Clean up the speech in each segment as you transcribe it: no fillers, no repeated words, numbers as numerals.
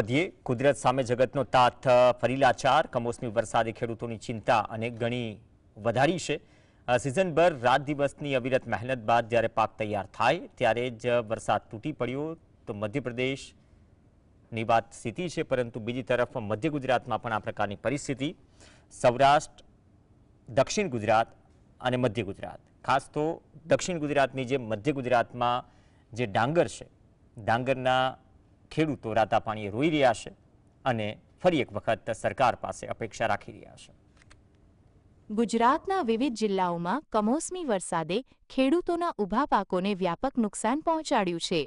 વધીએ કુદરત સામે જગતનો તાત ફરી લાચાર કમોસમી વરસાદે ખેડૂતોની ચિંતા અનેક ગણી વધારી છે। સિઝનભર રાત દિવસની અવિરત મહેનત બાદ જ્યારે પાક તૈયાર થાય ત્યારે જ વરસાદ તૂટી પડ્યો તો મધ્યપ્રદેશની વાત સ્થિતિ છે, પરંતુ બીજી તરફ મધ્ય ગુજરાતમાં પણ આ પ્રકારની પરિસ્થિતિ। સૌરાષ્ટ્ર, દક્ષિણ ગુજરાત અને મધ્ય ગુજરાત, ખાસ તો દક્ષિણ ગુજરાતની જે મધ્ય ગુજરાતમાં જે ડાંગર છે, ડાંગરના ખેડૂતો રાતા પાણીએ રોઈ રહ્યા છે અને ફરી એક વખત સરકાર પાસે અપેક્ષા રાખી રહ્યા છે। ગુજરાતના વિવિધ જિલ્લાઓમાં કમોસમી વરસાદે ખેડૂતોના ઊભા પાકોને વ્યાપક નુકસાન પહોંચાડ્યું છે।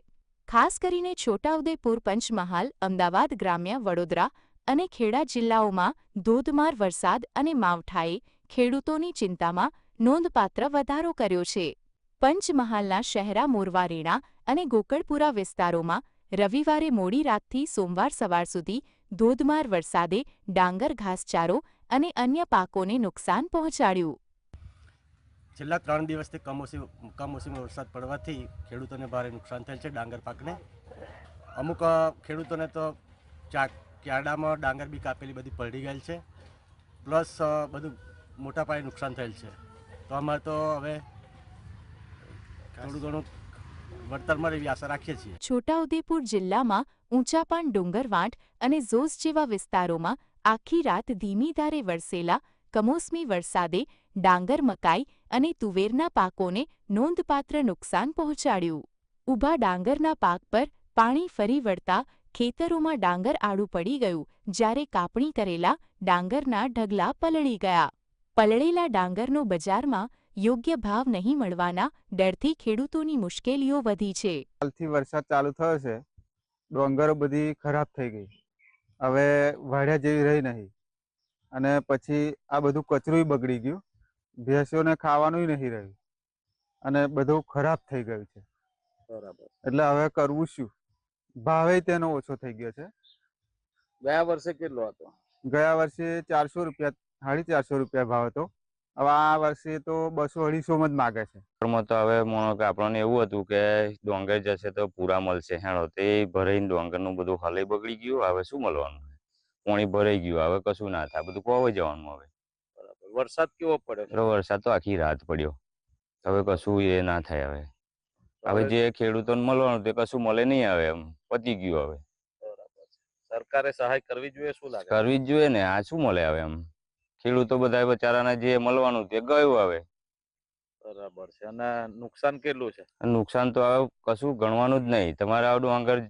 ખાસ કરીને છોટાઉદેપુર, પંચમહાલ, અમદાવાદ ગ્રામ્ય, વડોદરા અને ખેડા જિલ્લાઓમાં ધોધમાર વરસાદ અને માવઠાએ ખેડૂતોની ચિંતામાં નોંધપાત્ર વધારો કર્યો છે। પંચમહાલના શહેરા, મોરવા, રેણા અને ગોકળપુરા વિસ્તારોમાં રવિવારે મોડી રાતથી સોમવાર સવાર સુધી ધોધમાર વરસાદે ડાંગર, ઘાસચારો અને અન્ય પાકોને નુકસાન પહોંચાડ્યું। છેલ્લા 3 દિવસથી કમોસમી વરસાદ પડવાથી ખેડૂતોને ભારે નુકસાન થયેલ છે। ડાંગર પાકને અમુક ખેડૂતોને તો ક્યાડામાં ડાંગર બી કાપેલી બધી પલળી ગયેલ છે, પ્લસ બધું મોટા પાયે નુકસાન થયેલ છે। તો અમારે તો હવે થોડું ઘણું વળતર મળે એવી આશા રાખીએ છીએ। છોટાઉદેપુર જિલ્લામાં ઊંચાપાન, ડુંગરવાંટ અને ઝોઝ જેવા વિસ્તારોમાં આખી રાત ધીમી ધારે વરસેલા કમોસમી વરસાદે ડાંગર, મકાઈ અને તુવેરના પાકોને નોંધપાત્ર નુકસાન પહોંચાડ્યું। ઊભા ડાંગરના પાક પર પાણી ફરી વળતા ખેતરોમાં ડાંગર આડું પડી ગયું, જ્યારે કાપણી કરેલા ડાંગરના ઢગલા પલળી ગયા। પલળેલા ડાંગરનો બજારમાં યોગ્ય ભાવ નહીં મળવાના ડરથી ખેડૂતોની મુશ્કેલીઓ વધી છે। કાલથી વરસાદ ચાલુ થયો છે, ડોંગરો બધી ખરાબ થઈ ગઈ, હવે વાઢ્યા જેવી રહી નહીં, અને પછી આ બધું કચરું બગડી ગયું, ભેંસોને ખાવાનું નહીં રહ્યું અને બધું ખરાબ થઈ ગયું છે। બરાબર, એટલે હવે કરવું શું? ભાવે તેનો ઓછો થઈ ગયો છે। ગયા વર્ષે કેટલો હતો? ગયા વર્ષે 400 રૂપિયા, 450 રૂપિયા ભાવ હતો, હવે આ વર્ષે તો 200-250 જ માગે છે। તો હવે માનો કે આપણને એવું હતું કે ડોંગર જશે તો પૂરા મળશે, હેણો તે ભરાઈને ડોંગરનું બધું હાલે બગડી ગયું, હવે શું મળવાનું? પાણી ભરાઈ ગયું, હવે કશું ના થાય, બધું કોવાઈ જવાનું। હવે બરાબર, વરસાદ કેવો પડ્યો? વરસાદ તો આખી રાત પડ્યો, હવે કશું એ ના થાય। હવે જે ખેડૂતોને મળવાનું તે કશું મળે નહીં, હવે એમ પતી ગયું। હવે બરાબર, સરકારે સહાય કરવી જોઈએ, શું લાગે? કરવી જ જોઈએ ને, આ શું મળે? હવે એમ ખેડૂતો બધા બચારાને જે મળવાનું તે ગયું હવે। બરાબર છે, અને નુકસાન કેટલું છે? નુકસાન તો હવે કશું ગણવાનું જ નહીં, તમારે આવડું આગળ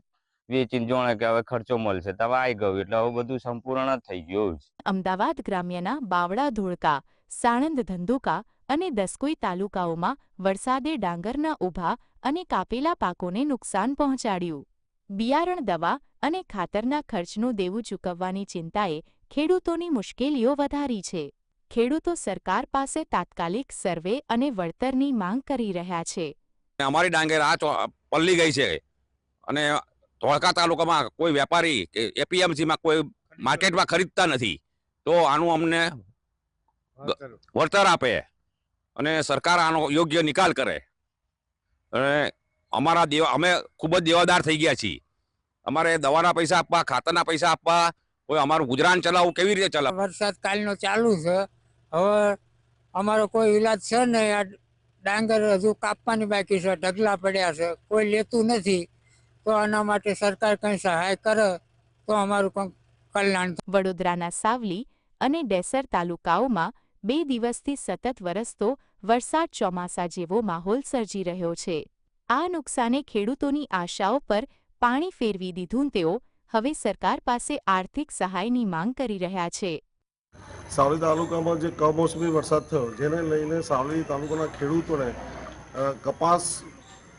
વેચીને જોણે કે હવે ખર્ચો મળશે, તમે આવી ગયું એટલે હવે બધું સંપૂર્ણ જ થઈ ગયું। અમદાવાદ ગ્રામ્યના બાવળા, ધોળકા, સાણંદ, ધંધુકા અને દસકોઈ તાલુકાઓમાં વરસાદે ડાંગરના ઊભા અને કાપેલા પાકોને નુકસાન પહોંચાડ્યું। બિયારણ, દવા અને ખાતરના ખર્ચનું દેવું ચૂકવવાની ચિંતાએ ખેડૂતોની મુશ્કેલીઓ વધારી છે। ખેડૂતો સરકાર પાસે તાત્કાલિક સર્વે અને વળતરની માંગ કરી રહ્યા છે। અમારી ડાંગર આ પલ્લી ગઈ છે અને ધોળકા તાલુકામાં કોઈ વેપારી કે એપીએમસીમાં કોઈ માર્કેટમાં ખરીદતા નથી, તો આનું અમને વળતર આપે અને સરકાર આનો યોગ્ય નિકાલ કરે। અને અમે ખૂબ જ દેવાદાર થઈ ગયા છીએ, અમારે દવાના પૈસા આપવા, ખાતરના પૈસા આપવા, કોઈ અમારું ગુજરાન ચલાવવું કેવી રીતે ચલાવ? વરસાદ કાલનો ચાલુ છે, હવે અમારો કોઈ ઈલાજ છે નહીં, આ ડાંગર હજુ કાપવાની બાકી છે, ઢગલા પડ્યા છે, કોઈ લેતું નથી, તો આના માટે સરકાર કંઈ સહાય કરે તો અમારું કંઈક કલ્યાણ થાય। વડોદરાના સાવલી અને ડેસર તાલુકાઓમાં 2 દિવસથી સતત વરસતો વરસાદ ચોમાસા જેવો માહોલ સર્જી રહ્યો છે। આ નુકસાને ખેડૂતોની આશાઓ પર પાણી ફેરવી દીધું, તેઓ હવે સરકાર પાસે આર્થિક સહાયની માંગ કરી રહ્યા છે। સાવલી તાલુકામાં જે કમોસમી વરસાદ થયો, જેને લઈને સાવલી તાલુકાના ખેડૂતોને કપાસ,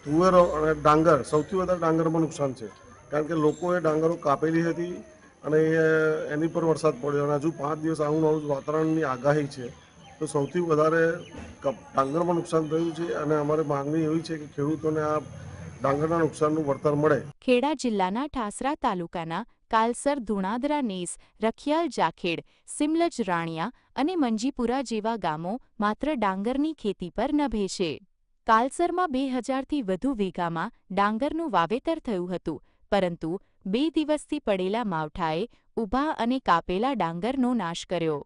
તુવેરો અને ડાંગર, સૌથી વધારે ડાંગરમાં નુકસાન છે, કારણ કે લોકોએ ડાંગરો કાપેલી હતી અને એની પર વરસાદ પડ્યો અને હજુ 5 દિવસ આવું નવું વાતાવરણની આગાહી છે, તો સૌથી વધારે ડાંગરમાં નુકસાન થયું છે અને અમારી માંગણી એવી છે કે ખેડૂતોને આ ડાંગરના નુકસાનનું વળતર મળે। ખેડા જિલ્લાના ઠાસરા તાલુકાના કાલસર, ધુણાદરા, નેસ, રખિયાલ, જાખેડ, સિમલજ, રાણિયા અને મંજીપુરા જેવા ગામો માત્ર ડાંગરની ખેતી પર નભે છે। કાલસરમાં 2000થી વધુ વીઘામાં ડાંગરનું વાવેતર થયું હતું, પરંતુ 2 દિવસથી પડેલા માવઠાએ ઊભા અને કાપેલા ડાંગરનો નાશ કર્યો.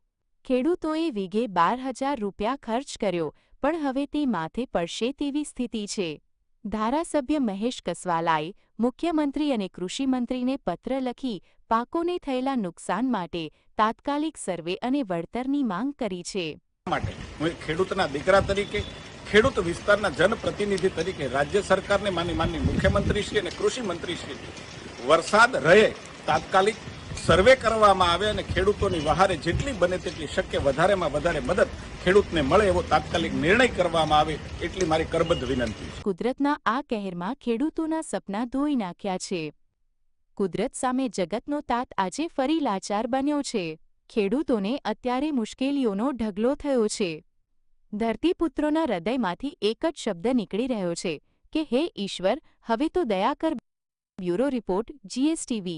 ખેડૂતોએ વીઘે 12,000 રૂપિયા ખર્ચ કર્યો, પણ હવે તે માથે પડશે તેવી સ્થિતિ છે. ધારાસભ્ય મહેશ કસવાલાએ મુખ્યમંત્રી અને કૃષિમંત્રીને પત્ર લખી પાકોને થયેલા નુકસાન માટે તાત્કાલિક સર્વે અને વળતરની માંગ કરી છે. માટે હું એક ખેડૂતના દીકરા તરીકે, ખેડૂત વિસ્તારના જનપ્રતિનિધિ તરીકે રાજ્ય સરકારને માનનીય મુખ્યમંત્રીશ્રી અને કૃષિમંત્રીશ્રી વરસાદ રહે તાત્કાલિક સર્વે કરવામાં આવે અને ખેડૂતોની વહારે જેટલી બને તેટલી શક્ય વધારેમાં વધારે મદદ ખેડૂતને મળે એવો તાત્કાલિક નિર્ણય કરવામાં આવે એટલી મારી કરબદ્ધ વિનંતી છે. કુદરતના આ કહેરમાં ખેડૂતોના સપના ધોઈ નાખ્યા છે. કુદરત સામે જગતનો તાત આજે ફરી લાચાર બન્યો છે. ખેડૂતોને અત્યારે મુશ્કેલીઓનો ઢગલો થયો છે. ધરતીપુત્રોના હૃદયમાંથી એક જ શબ્દ નીકળી રહ્યો છે કે હે ઈશ્વર, હવે તો દયા કર. Bureau report, GSTV.